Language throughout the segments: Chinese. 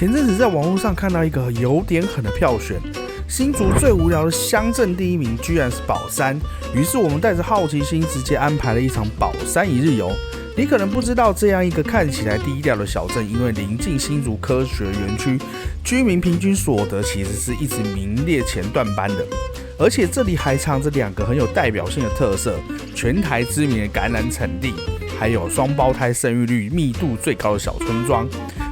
前阵子在网络上看到一个有点狠的票选，新竹最无聊的乡镇第1名居然是宝山，于是我们带着好奇心直接安排了一场宝山一日游。你可能不知道，这样一个看起来低调的小镇，因为临近新竹科学园区，居民平均所得其实是一直名列前段班的。而且这里还藏着2个很有代表性的特色：全台知名的橄榄产地，还有双胞胎生育率密度最高的小村庄。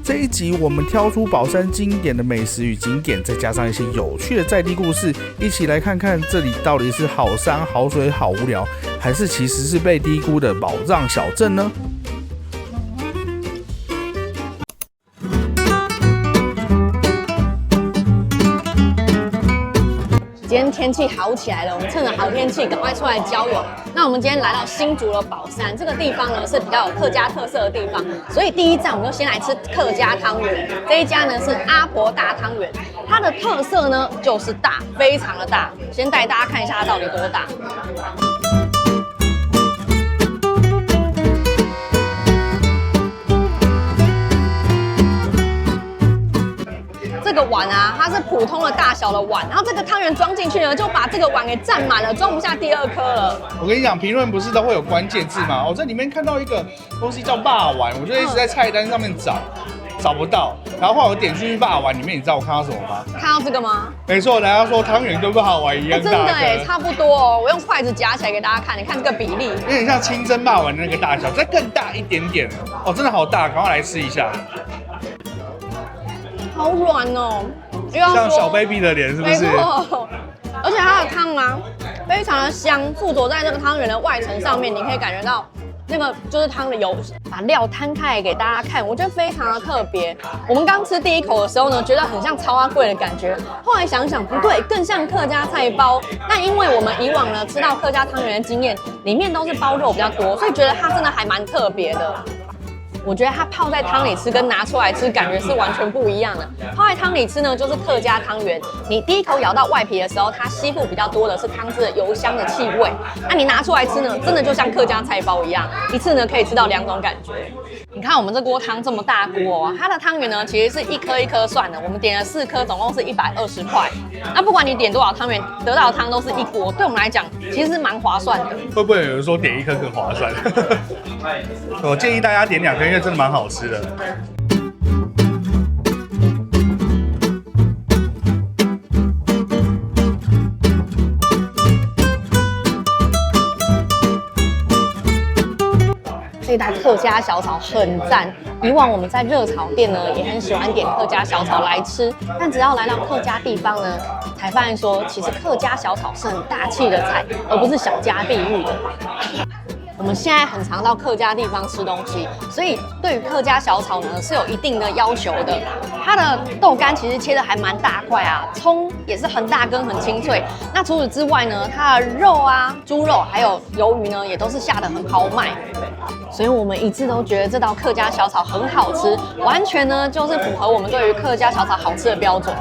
这一集我们挑出宝山经典的美食与景点，再加上一些有趣的在地故事，一起来看看这里到底是好山好水好无聊，还是其实是被低估的宝藏小镇呢？今天天气好起来了，我们趁着好天气赶快出来郊游。那我们今天来到新竹的宝山这个地方呢，是比较有客家特色的地方，所以第一站我们就先来吃客家汤圆。这一家呢是阿婆大汤圆，它的特色呢就是大，非常的大。先带大家看一下它到底多大。这个碗啊，它是普通的大小的碗，然后这个汤圆装进去呢，就把这个碗给占满了，装不下第2颗了。我跟你讲，评论不是都会有关键字吗？我在里面看到一个东西叫霸碗，我就一直在菜单上面找不到，然后后来我点进去霸碗里面，你知道我看到什么吗？看到这个吗？没错，人家说汤圆跟霸碗一样大真的哎，差不多哦。我用筷子夹起来给大家看，你看这个比例，有点像清蒸霸碗的那个大小，再更大一点点哦，真的好大，赶快来吃一下。好软哦，像小 baby 的脸是不是？没错，而且它的汤啊，非常的香，附着在这个汤圆的外层上面，你可以感觉到那个就是汤的油，把料摊开来给大家看，我觉得非常的特别。我们刚吃第1口的时候呢，觉得很像超阿贵的感觉，后来想想不对，更像客家菜包。那因为我们以往呢吃到客家汤圆的经验，里面都是包肉比较多，所以觉得它真的还蛮特别的。我觉得它泡在汤里吃跟拿出来吃感觉是完全不一样的。泡在汤里吃呢，就是客家汤圆。你第1口咬到外皮的时候，它吸附比较多的是汤汁的油香的气味。那你拿出来吃呢，真的就像客家菜包一样，一次呢可以吃到2种感觉。你看我们这锅汤这么大锅哦，它的汤圆呢其实是1颗1颗算的，我们点了4颗，总共是120块。那不管你点多少汤圆，得到的汤都是1锅，对我们来讲其实是蛮划算的。会不会有人说点1颗更划算？我建议大家点2颗，因为真的蛮好吃的。这一台客家小炒很赞，以往我们在热炒店呢也很喜欢点客家小炒来吃，但只要来到客家地方呢，才发现说其实客家小炒是很大气的菜，而不是小家碧玉的。我们现在很常到客家地方吃东西，所以对于客家小炒呢是有一定的要求的。它的豆干其实切的还蛮大块啊，葱也是很大根很清脆。那除此之外呢，它的肉啊、猪肉还有鱿鱼呢，也都是下得很豪迈。所以我们一致都觉得这道客家小炒很好吃，完全呢就是符合我们对于客家小炒好吃的标准。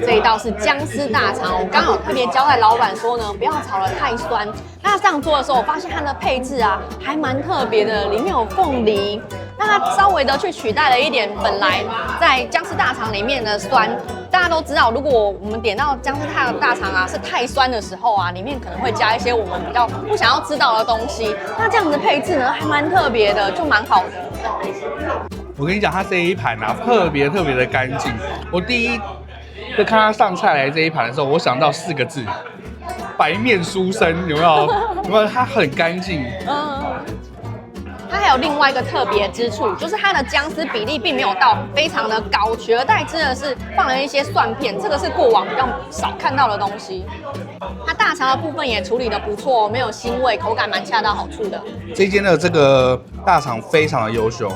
这一道是姜丝大肠，我刚好特别交代老板说呢，不要炒得太酸。那上桌的时候，我发现它的配置啊还蛮特别的，里面有凤梨，那它稍微的去取代了一点本来在姜丝大肠里面的酸。大家都知道，如果我们点到姜丝大肠啊是太酸的时候啊，里面可能会加一些我们比较不想要知道的东西。那这样的配置呢还蛮特别的，就蛮好的。我跟你讲，它这一盘啊特别的干净。我第一就看他上菜来这一盘的时候，我想到4个字：白面书生。有没有？有没有？它很干净。它还有另外一个特别之处，就是它的姜丝比例并没有到非常的高，取而代之的是放了一些蒜片，这个是过往比较少看到的东西。它大肠的部分也处理得不错，没有腥味，口感蛮恰到好处的。这间的这个大肠非常的优秀。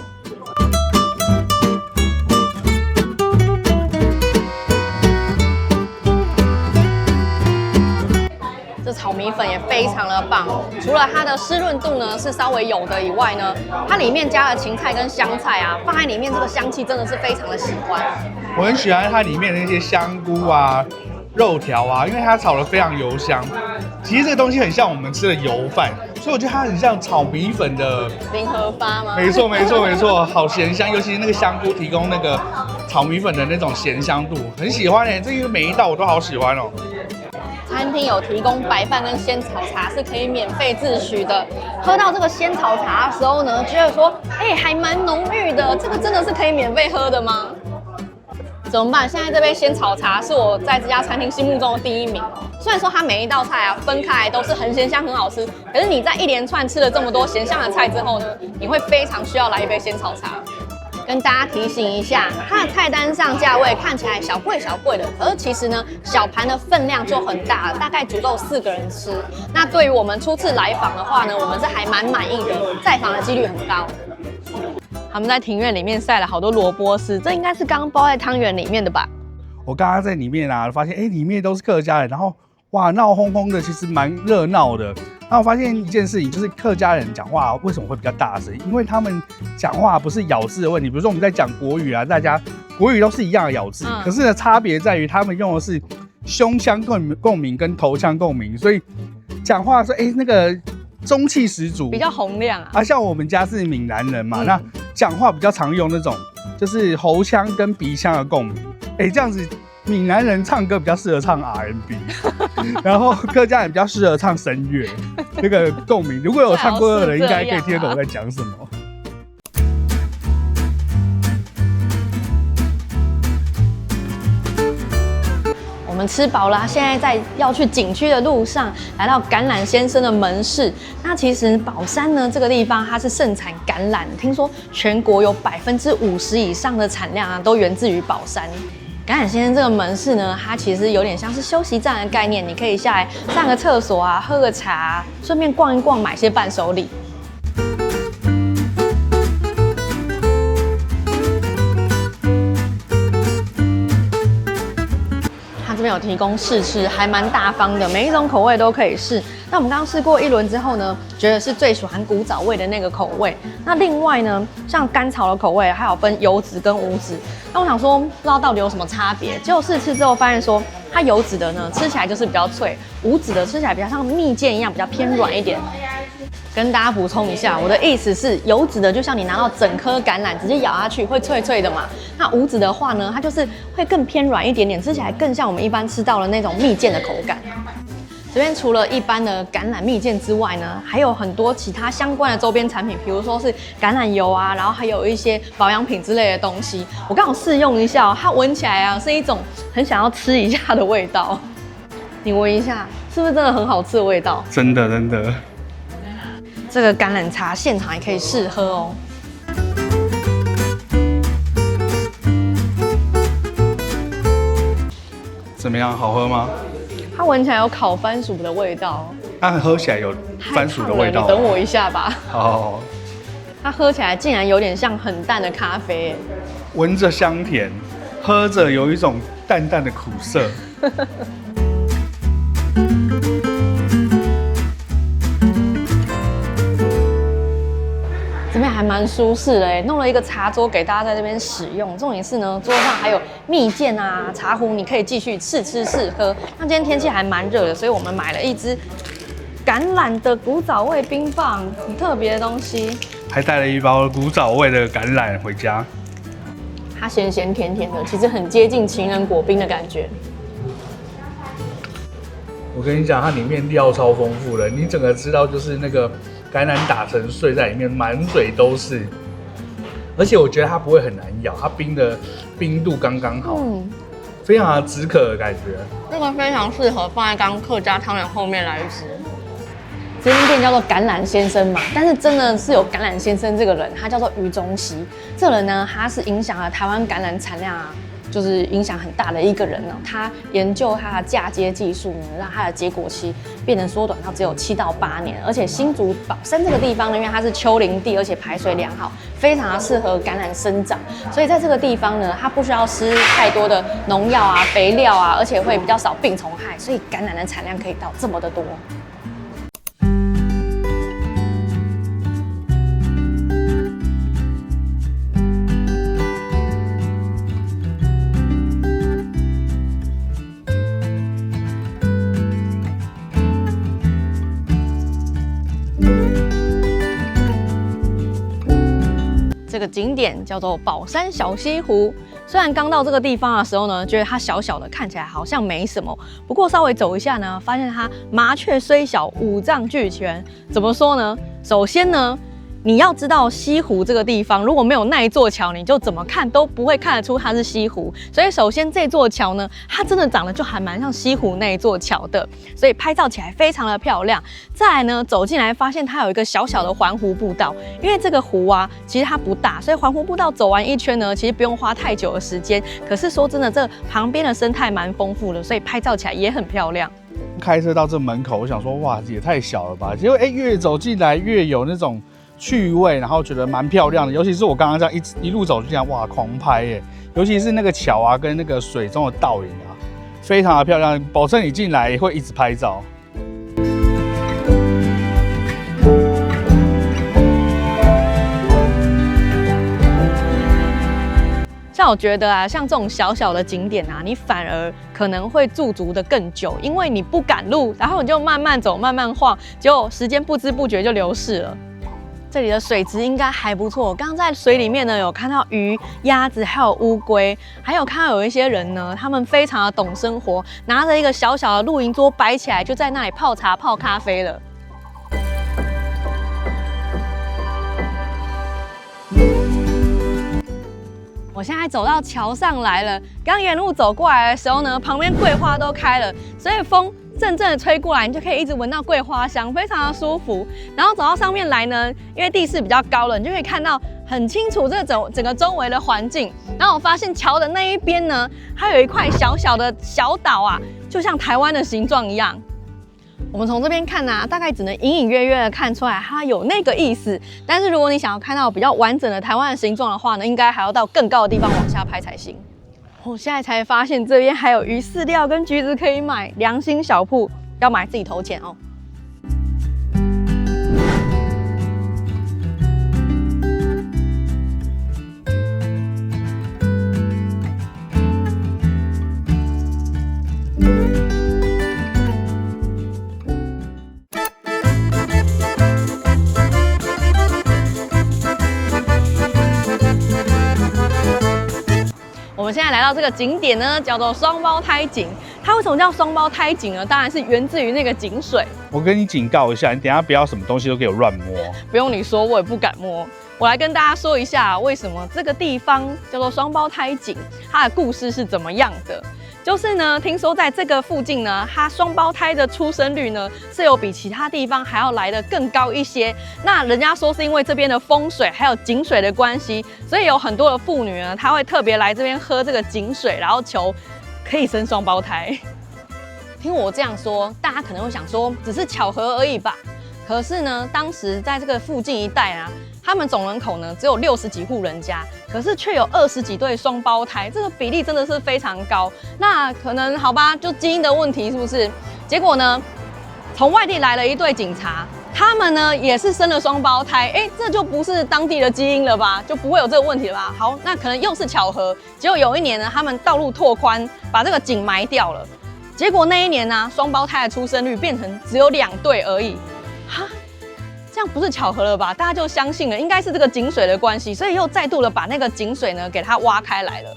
这炒米粉也非常的棒，除了它的湿润度呢是稍微有的以外呢，它里面加了芹菜跟香菜啊，放在里面这个香气真的是非常的喜欢。我很喜欢它里面的那些香菇啊，肉条啊，因为它炒得非常油香。其实这个东西很像我们吃的油饭，所以我觉得它很像炒米粉的零和发吗？没错没错没错，好咸香，尤其是那个香菇提供那个炒米粉的那种咸香度，很喜欢哎，这个每一道我都好喜欢哦。餐厅有提供白饭跟仙草茶，是可以免费自取的。喝到这个仙草茶的时候呢，觉得说，还蛮浓郁的，这个真的是可以免费喝的吗？怎么办？现在这杯仙草茶是我在这家餐厅心目中的第一名。虽然说它每一道菜啊分开来都是很咸香很好吃，可是你在一连串吃了这么多咸香的菜之后呢，你会非常需要来一杯仙草茶。跟大家提醒一下，它的菜单上价位看起来小贵小贵的，可是其实呢，小盘的分量就很大了，大概足够4个人吃。那对于我们初次来访的话呢，我们是还蛮满意的，再访的几率很高。他们在庭院里面晒了好多萝卜丝，这应该是刚包在汤圆里面的吧？我刚刚在里面啊，发现里面都是客家人，然后哇闹哄哄的，其实蛮热闹的。然后我发现一件事情，就是客家人讲话为什么会比较大声？因为他们讲话不是咬字的问题，比如说我们在讲国语啊，大家国语都是一样的咬字，可是呢差别在于他们用的是胸腔共鸣跟头腔共鸣，所以讲话说那个中气十足，比较洪亮啊。像我们家是闽南人嘛，那讲话比较常用那种就是喉腔跟鼻腔的共鸣，这样子。闽南人唱歌比较适合唱 R&B， 然后客家人比较适合唱声乐，那个共鸣。如果有唱过的人，应该可以听得懂我在讲什么。我们吃饱了，现在要去景区的路上，来到橄榄先生的门市。那其实宝山呢这个地方它是盛产橄榄，听说全国有50%以上的产量啊都源自于宝山。橄榄先生这个门市呢，它其实有点像是休息站的概念，你可以下来上个厕所啊，喝个茶，顺便逛一逛，买些伴手礼。它这边有提供试吃，还蛮大方的，每一种口味都可以试。那我们刚刚试过一轮之后呢，觉得是最喜欢古早味的那个口味。那另外呢，像甘草的口味还有分油脂跟无脂。那我想说，不知道到底有什么差别。结果试吃之后发现说，它油脂的呢吃起来就是比较脆，无脂的吃起来比较像蜜饯一样，比较偏软一点。跟大家补充一下，我的意思是，油脂的就像你拿到整颗橄榄直接咬下去会脆脆的嘛。那无脂的话呢，它就是会更偏软一点点，吃起来更像我们一般吃到的那种蜜饯的口感。这边除了一般的橄榄蜜饯之外呢，还有很多其他相关的周边产品，比如说是橄榄油啊，然后还有一些保养品之类的东西。我刚好试用一下，它闻起来啊是一种很想要吃一下的味道。你闻一下，是不是真的很好吃的味道？真的真的。这个橄榄茶现场也可以试喝哦。怎么样？好喝吗？它闻起来有烤番薯的味道，它喝起来有番薯的味道。你等我一下吧。好。它喝起来竟然有点像很淡的咖啡，闻着香甜，喝着有一种淡淡的苦涩。这边还蛮舒适的哎，弄了一个茶桌给大家在这边使用。重点是呢，桌上还有蜜饯啊、茶壶，你可以继续试吃试喝。那今天天气还蛮热的，所以我们买了一支橄榄的古早味冰棒，很特别的东西。还带了一包古早味的橄榄回家。它咸咸甜甜的，其实很接近情人果冰的感觉。我跟你讲，它里面料超丰富的，你整个知道就是那个橄榄打成碎在里面，满嘴都是。而且我觉得它不会很难咬，它冰的冰度刚刚好，非常的止渴的感觉。这个非常适合放在刚客家汤圆后面来吃。这间店叫做橄榄先生嘛，但是真的是有橄榄先生这个人，他叫做余宗熙。这个人呢，他是影响了台湾橄榄产量就是影响很大的一个人呢。他研究他的嫁接技术呢，让他的结果期变成缩短到只有7到8年。而且新竹宝山这个地方呢，因为它是丘陵地，而且排水良好，非常的适合橄榄生长。所以在这个地方呢，它不需要施太多的农药啊、肥料啊，而且会比较少病虫害，所以橄榄的产量可以到这么的多。景点叫做宝山小西湖。虽然刚到这个地方的时候呢，觉得它小小的，看起来好像没什么，不过稍微走一下呢，发现它麻雀虽小，五脏俱全。怎么说呢？首先呢，你要知道西湖这个地方，如果没有那一座桥，你就怎么看都不会看得出它是西湖。所以首先这座桥呢，它真的长得就还蛮像西湖那一座桥的，所以拍照起来非常的漂亮。再来呢，走进来发现它有一个小小的环湖步道，因为这个湖啊，其实它不大，所以环湖步道走完一圈呢，其实不用花太久的时间。可是说真的，这旁边的生态蛮丰富的，所以拍照起来也很漂亮。开车到这门口，我想说，哇，也太小了吧！结果越走进来越有那种趣味，然后觉得蛮漂亮的。尤其是我刚刚这样一路走就这样，哇，狂拍耶！尤其是那个桥啊，跟那个水中的倒影啊，非常的漂亮，保证你进来会一直拍照。像我觉得啊，像这种小小的景点啊，你反而可能会驻足的更久，因为你不赶路，然后你就慢慢走、慢慢晃，结果时间不知不觉就流逝了。这里的水质应该还不错，刚刚在水里面呢，有看到鱼、鸭子，还有乌龟，还有看到有一些人呢，他们非常的懂生活，拿着一个小小的露营桌摆起来，就在那里泡茶、泡咖啡了。我现在走到桥上来了，刚沿路走过来的时候呢，旁边桂花都开了，所以风阵阵的吹过来，你就可以一直闻到桂花香，非常的舒服。然后走到上面来呢，因为地势比较高了，你就可以看到很清楚这个整个周围的环境。然后我发现桥的那一边呢，它有一块小小的小岛啊，就像台湾的形状一样。我们从这边看啊，大概只能隐隐约约的看出来它有那个意思。但是如果你想要看到比较完整的台湾的形状的话呢，应该还要到更高的地方往下拍才行。我现在才发现这边还有鱼饲料跟橘子可以买，良心小铺，要买自己投钱哦。我们现在来到这个景点呢，叫做双胞胎井。它为什么叫双胞胎井呢？当然是源自于那个井水。我跟你警告一下，你等一下不要什么东西都给我乱摸。不用你说，我也不敢摸。我来跟大家说一下，为什么这个地方叫做双胞胎井，它的故事是怎么样的。就是呢，听说在这个附近呢，它双胞胎的出生率呢是有比其他地方还要来得更高一些。那人家说是因为这边的风水还有井水的关系，所以有很多的妇女呢，她会特别来这边喝这个井水，然后求可以生双胞胎。听我这样说，大家可能会想说，只是巧合而已吧。可是呢，当时在这个附近一带啊，他们总人口呢只有60几户人家，可是却有20几对双胞胎，这个比例真的是非常高。那可能好吧，就基因的问题是不是？结果呢，从外地来了一对警察，他们呢也是生了双胞胎，这就不是当地的基因了吧？就不会有这个问题了吧？好，那可能又是巧合。结果有一年呢，他们道路拓宽，把这个井埋掉了。结果那一年呢，双胞胎的出生率变成只有2对而已。哈，这样不是巧合了吧？大家就相信了，应该是这个井水的关系，所以又再度的把那个井水呢给它挖开来了。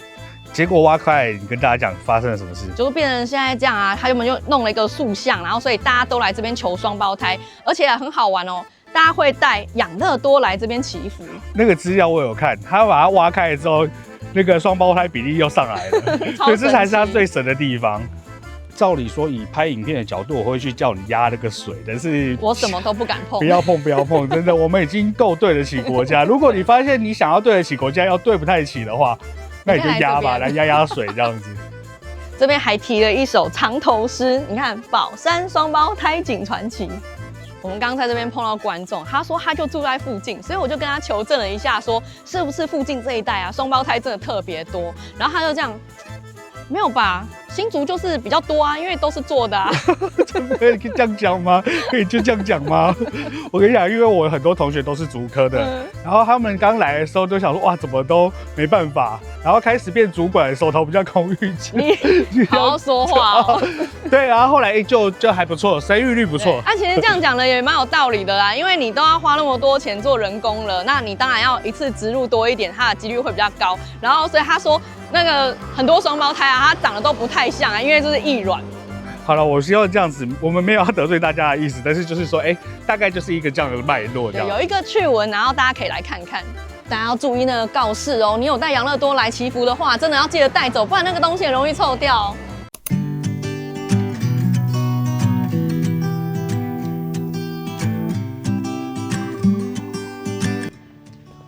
结果挖开，你跟大家讲发生了什么事？就是变成现在这样啊，他们就弄了一个塑像，然后所以大家都来这边求双胞胎，而且很好玩哦，大家会带养乐多来这边祈福。那个资料我有看，他把它挖开了之后，那个双胞胎比例又上来了，所以这才是他最神的地方。照理说，以拍影片的角度，我会去叫你压那个水，但是我什么都不敢碰。不要碰，不要碰！真的，我们已经够对得起国家。如果你发现你想要对得起国家，要对不太起的话，那你就压吧，来压压水这样子。这边还提了一首长头诗，你看宝山双胞胎井传奇。我们刚刚在这边碰到观众，他说他就住在附近，所以我就跟他求证了一下，说是不是附近这一带啊，双胞胎真的特别多。然后他就这样没有吧？新竹就是比较多啊，因为都是做的啊。可以这样讲吗？可以就这样讲吗？我跟你讲，因为我很多同学都是竹科的，然后他们刚来的时候就想说，哇，怎么都没办法。然后开始变主管的时候，头比较空欲期。你好好说话哦。对，然后后来就还不错，生育率不错。其实这样讲的也蛮有道理的啦，因为你都要花那么多钱做人工了，那你当然要一次植入多一点，它的几率会比较高。然后所以他说那个很多双胞胎啊，它长得都不太像啊，因为就是异卵。好了，我希望这样子，我们没有要得罪大家的意思，但是就是说，大概就是一个这样的脉络。对，有一个趣闻，然后大家可以来看看。大家要注意那个告示哦，你有带养乐多来祈福的话，真的要记得带走，不然那个东西很容易臭掉。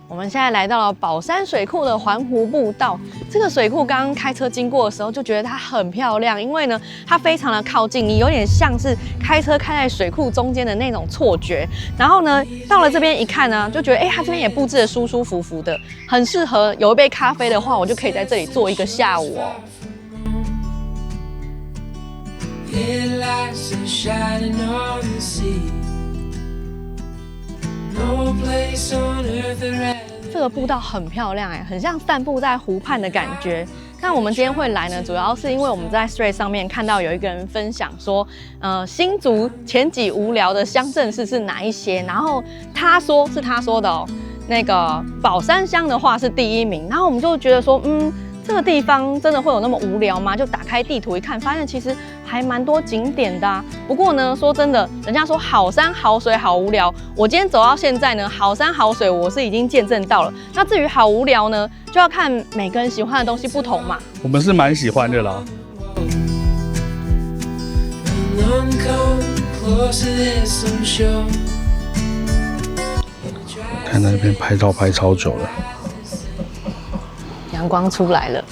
我们现在来到了宝山水库的环湖步道。这个水库刚刚开车经过的时候，就觉得它很漂亮，因为呢，它非常的靠近你，有点像是开车开在水库中间的那种错觉。然后呢，到了这边一看呢，就觉得它这边也布置得舒舒服服的，很适合有一杯咖啡的话，我就可以在这里坐一个下午哦。这个步道很漂亮很像散步在湖畔的感觉。那我们今天会来呢，主要是因为我们在 Threads 上面看到有一个人分享说，新竹前几无聊的乡镇市是哪一些？然后他说是他说的哦，那个宝山乡的话是第1名。然后我们就觉得说，这个地方真的会有那么无聊吗？就打开地图一看，发现其实还蛮多景点的啊。不过呢，说真的，人家说好山好水好无聊，我今天走到现在呢，好山好水我是已经见证到了。那至于好无聊呢，就要看每个人喜欢的东西不同嘛。我们是蛮喜欢的啦。看那边拍照拍超久了。阳光出来了。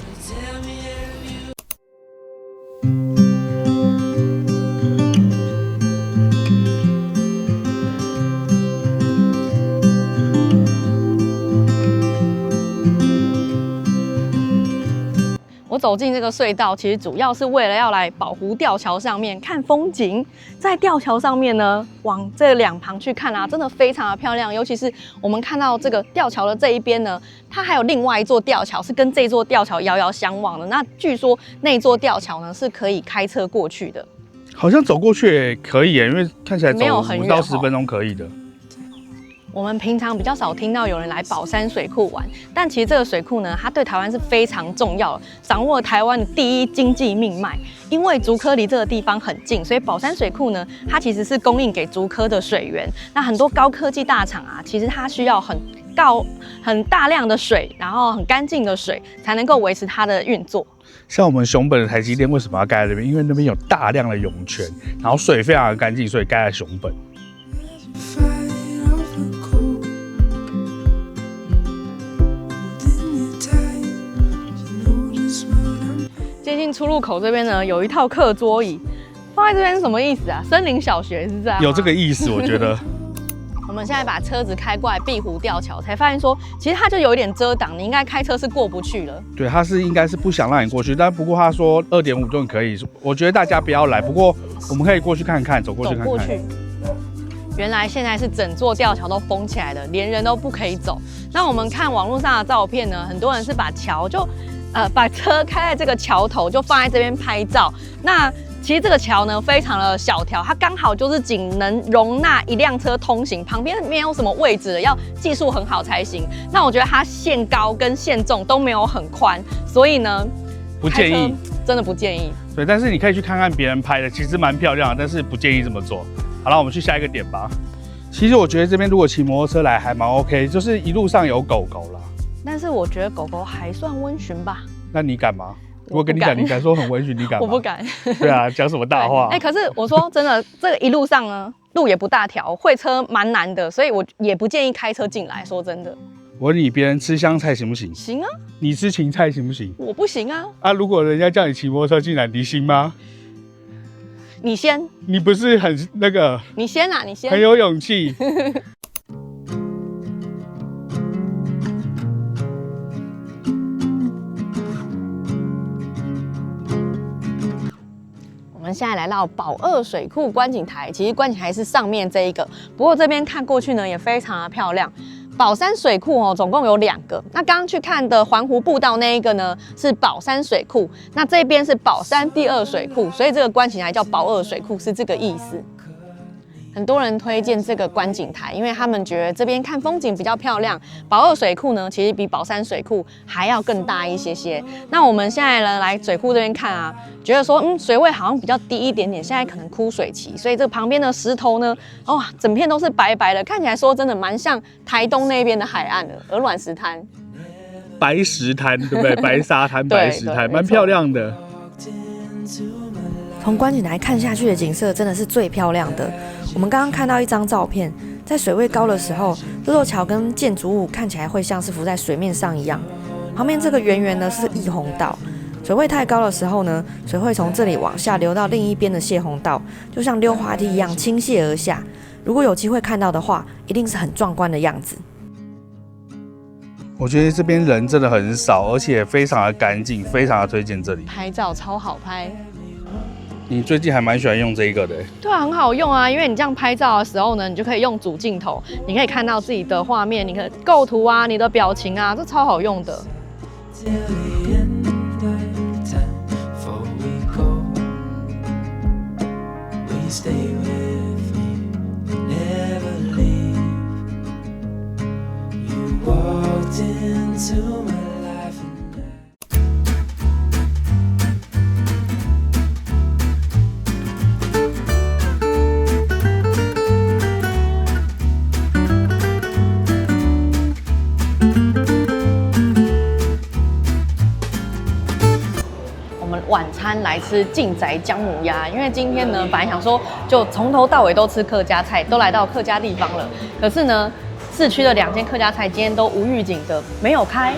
我走进这个隧道，其实主要是为了要来宝湖吊桥上面看风景。在吊桥上面呢，往这两旁去看啊，真的非常的漂亮。尤其是我们看到这个吊桥的这一边呢，它还有另外一座吊桥是跟这座吊桥遥遥相望的。那据说那座吊桥呢是可以开车过去的，好像走过去也可以因为看起来走5到10分钟可以的。我们平常比较少听到有人来宝山水库玩，但其实这个水库呢，它对台湾是非常重要的，掌握了台湾的第一经济命脉。因为竹科离这个地方很近，所以宝山水库呢，它其实是供应给竹科的水源。那很多高科技大厂啊，其实它需要很大量的水，然后很干净的水，才能够维持它的运作。像我们熊本的台积电为什么要盖在那边？因为那边有大量的涌泉，然后水非常的干净，所以盖在熊本。接近出入口这边呢，有一套课桌椅，放在这边是什么意思啊？森林小学是这样吗？有这个意思，我觉得。我们现在把车子开过来碧湖吊桥，才发现说，其实它就有一点遮挡，你应该开车是过不去了。对，他应该是不想让你过去，但不过他说2.5吨可以，我觉得大家不要来。不过我们可以过去看看，走过去看看。走过去。原来现在是整座吊桥都封起来了，连人都不可以走。那我们看网络上的照片呢，很多人是把桥就把车开在这个桥头，就放在这边拍照。那其实这个桥呢非常的小条，它刚好就是仅能容纳1辆车通行，旁边没有什么位置，要技术很好才行。那我觉得它限高跟限重都没有很宽，所以呢不建议，真的不建议。对，但是你可以去看看别人拍的，其实蛮漂亮的，但是不建议这么做。好了，我们去下一个点吧。其实我觉得这边如果骑摩托车来还蛮 OK， 就是一路上有狗狗啦。但是我觉得狗狗还算温驯吧。那你敢吗？我跟你讲，你敢说很温驯，你敢吗？我不敢。对啊，讲什么大话？可是我说真的，这个一路上呢，路也不大条，会车蛮难的，所以我也不建议开车进来。说真的。我问你，别人吃香菜行不行？行啊。你吃芹菜行不行？我不行啊。啊，如果人家叫你骑摩托车进来，你行吗？你先。你不是很那个？你先啊，你先。很有勇气。现在来到宝二水库观景台，其实观景台是上面这一个，不过这边看过去呢也非常的漂亮。宝山水库哦，总共有2个。那刚刚去看的环湖步道那一个呢，是宝山水库。那这边是宝山第2水库，所以这个观景台叫宝二水库，是这个意思。很多人推荐这个观景台，因为他们觉得这边看风景比较漂亮。宝二水库呢，其实比宝山水库还要更大一些些。那我们现在呢来水库这边看啊，觉得说水位好像比较低一点点，现在可能枯水期，所以这旁边的石头呢，哇，整片都是白白的，看起来说真的蛮像台东那边的海岸的鹅卵石滩。白石滩对不对？白沙滩、白石滩，蛮漂亮的。从观景台看下去的景色真的是最漂亮的。我们刚刚看到一张照片，在水位高的时候，这座桥跟建筑物看起来会像是浮在水面上一样。旁边这个圆圆呢是逸洪道，水位太高的时候呢，水会从这里往下流到另一边的泄洪道，就像溜滑梯一样倾泻而下。如果有机会看到的话，一定是很壮观的样子。我觉得这边人真的很少，而且非常的干净，非常的推荐这里。拍照超好拍。你最近还蛮喜欢用这个的。对啊，很好用啊，因为你这样拍照的时候呢，你就可以用主镜头，你可以看到自己的画面，你可以构图啊，你的表情啊，这超好用的。晚餐来吃劲仔姜母鸭，因为今天呢，本来想说就从头到尾都吃客家菜，都来到客家地方了。可是呢，市区的2间客家菜今天都无预警的没有开，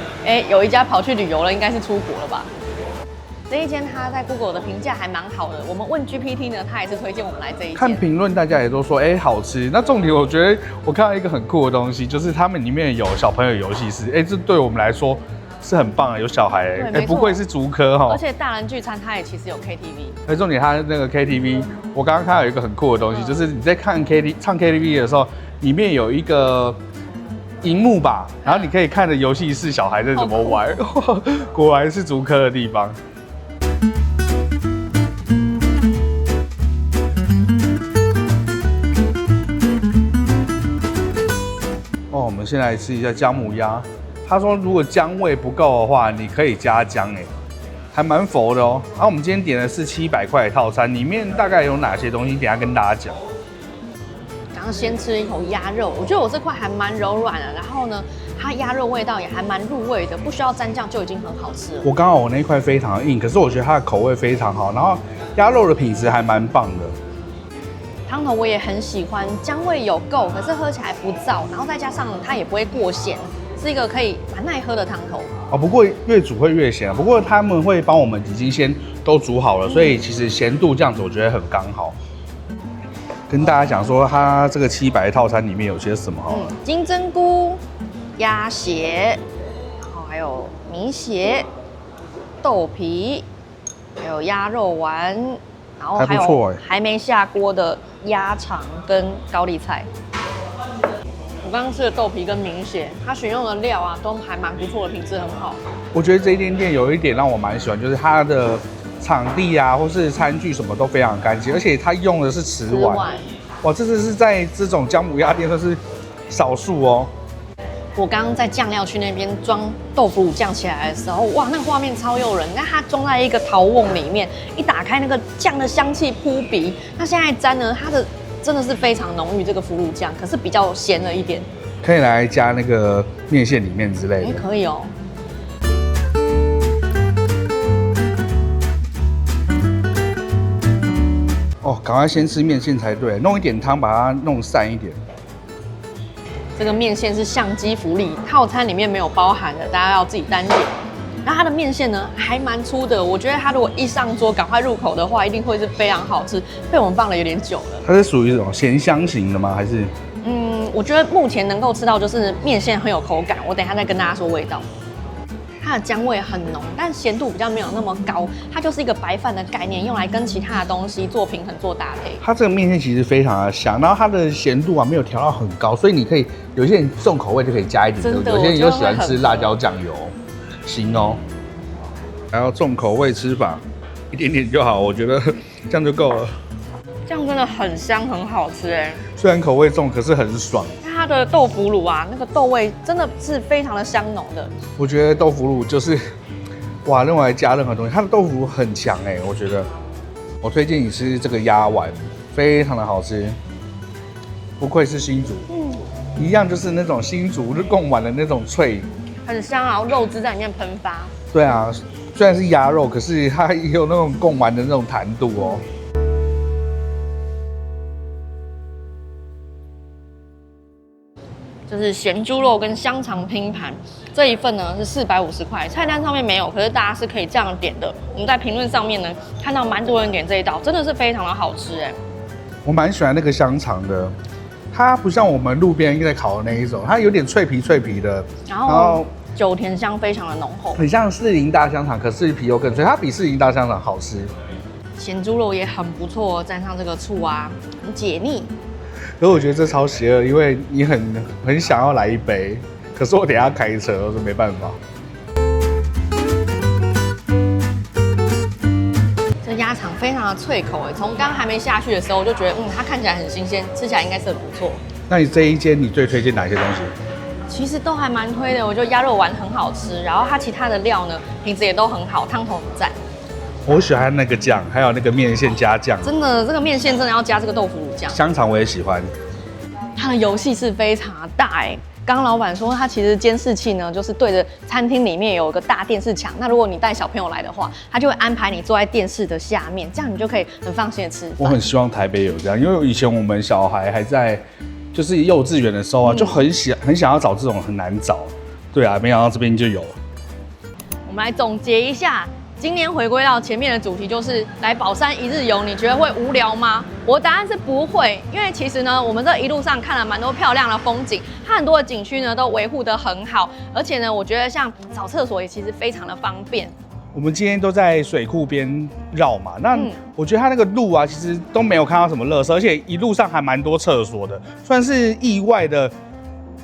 有一家跑去旅游了，应该是出国了吧？这一间它在 Google 的评价还蛮好的，我们问 GPT 呢，他也是推荐我们来这一间。看评论，大家也都说好吃。那重点我觉得我看到一个很酷的东西，就是他们里面有小朋友游戏室，这对我们来说是很棒的，有小孩不愧是竹科哈。而且大人聚餐它也其实有 KTV。重点它那个 KTV， 我刚刚看到有一个很酷的东西，就是你在看唱 KTV 的时候，里面有一个荧幕吧，然后你可以看着游戏室小孩在怎么玩，果然是竹科的地方。我们先来吃一下姜母鸭。他说，如果姜味不够的话，你可以加姜，还蛮佛的哦。然后我们今天点的是700块的套餐，里面大概有哪些东西？等一下跟大家讲。刚刚先吃一口鸭肉，我觉得我这块还蛮柔软的，然后呢，它鸭肉味道也还蛮入味的，不需要蘸酱就已经很好吃了。我刚好我那一块非常硬，可是我觉得它的口味非常好，然后鸭肉的品质还蛮棒的。汤头我也很喜欢，姜味有够，可是喝起来不燥，然后再加上它也不会过咸，是一个可以蛮耐喝的汤头。不过越煮会越咸，不过他们会帮我们已经先都煮好了，所以其实咸度这样子我觉得很刚好。跟大家讲说，它这个700套餐里面有些什么金针菇、鸭血，然后还有米血、豆皮，还有鸭肉丸，然后还有还没下锅的鸭肠跟高丽菜。我刚刚吃的豆皮跟米血，它选用的料啊都还蛮不错的，品质很好。我觉得这间店有一点让我蛮喜欢，就是它的场地啊，或是餐具什么都非常干净，而且它用的是瓷碗。哇，这是在这种姜母鸭店算是少数哦。我刚刚在酱料区那边装豆腐乳酱起来的时候，哇，那个画面超诱人。那它装在一个陶瓮里面，一打开那个酱的香气扑鼻。那现在沾呢，它的真的是非常浓郁这个腐乳酱，可是比较咸了一点。可以来加那个面线里面之类的。可以哦。赶快先吃面线才对，弄一点汤把它弄散一点。这个面线是相机福利，套餐里面没有包含的，大家要自己单点。那它的面线呢，还蛮粗的，我觉得它如果一上桌赶快入口的话，一定会是非常好吃。被我们放了有点久了。它是属于这种咸香型的吗？还是？我觉得目前能够吃到就是面线很有口感，我等一下再跟大家说味道。它的姜味很浓，但咸度比较没有那么高，它就是一个白饭的概念，用来跟其他的东西做平衡、做搭配。它这个面线其实非常的香，然后它的咸度啊没有调到很高，所以你可以有些人重口味就可以加一点，真的有些人就喜欢吃辣椒酱油，行哦。还要重口味吃法，一点点就好，我觉得这样就够了。这样真的很香，很好吃哎。虽然口味重，可是很爽。它的豆腐乳啊，那个豆味真的是非常的香浓的。我觉得豆腐乳就是，哇，用来加任何东西，它的豆腐乳很强哎，我觉得。我推荐你吃这个鸭丸，非常的好吃。不愧是新竹，一样就是那种新竹贡丸的那种脆，很香啊，肉汁在里面喷发。对啊，虽然是鸭肉，可是它也有那种贡丸的那种弹度哦。就是咸猪肉跟香肠拼盘，这一份呢是450块，菜单上面没有，可是大家是可以这样点的。我们在评论上面呢看到蛮多人点这一道，真的是非常的好吃哎。我蛮喜欢那个香肠的，它不像我们路边在烤的那一种，它有点脆皮的，然后酒甜香非常的浓厚，很像士林大香肠，可是皮又更脆，它比士林大香肠好吃。咸猪肉也很不错，蘸上这个醋啊，很解腻。可是我觉得这超邪恶，因为你很想要来一杯，可是我等一下开车，我说没办法。这鸭肠非常的脆口哎，从刚还没下去的时候我就觉得，它看起来很新鲜，吃起来应该是很不错。那你这一间你最推荐哪些东西？其实都还蛮推的，我觉得鸭肉丸很好吃，然后它其他的料呢品质也都很好，汤头很赞。我喜欢那个酱，还有那个面线加酱。真的，这个面线真的要加这个豆腐乳酱。香肠我也喜欢。它的游戏是非常的大哎。刚刚老板说，他其实监视器呢，就是对着餐厅里面有一个大电视墙。那如果你带小朋友来的话，他就会安排你坐在电视的下面，这样你就可以很放心的吃饭。我很希望台北有这样，因为以前我们小孩还在就是幼稚园的时候啊，就很想要找这种，很难找。对啊，没想到这边就有了。我们来总结一下。今年回归到前面的主题，就是来宝山一日游，你觉得会无聊吗？我的答案是不会，因为其实呢，我们这一路上看了蛮多漂亮的风景，它很多的景区呢都维护得很好，而且呢，我觉得像找厕所也其实非常的方便。我们今天都在水库边绕嘛，那我觉得它那个路啊，其实都没有看到什么垃圾，而且一路上还蛮多厕所的，算是意外的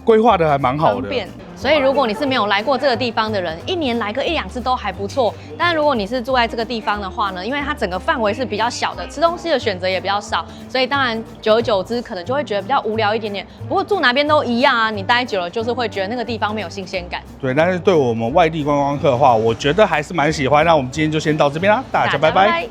规划的还蛮好的。所以如果你是没有来过这个地方的人，一年来个1-2次都还不错。但如果你是住在这个地方的话呢，因为它整个范围是比较小的，吃东西的选择也比较少，所以当然久而久之可能就会觉得比较无聊一点点。不过住哪边都一样啊，你待久了就是会觉得那个地方没有新鲜感。对，但是对我们外地观光客的话，我觉得还是蛮喜欢。那我们今天就先到这边啦，大家拜拜。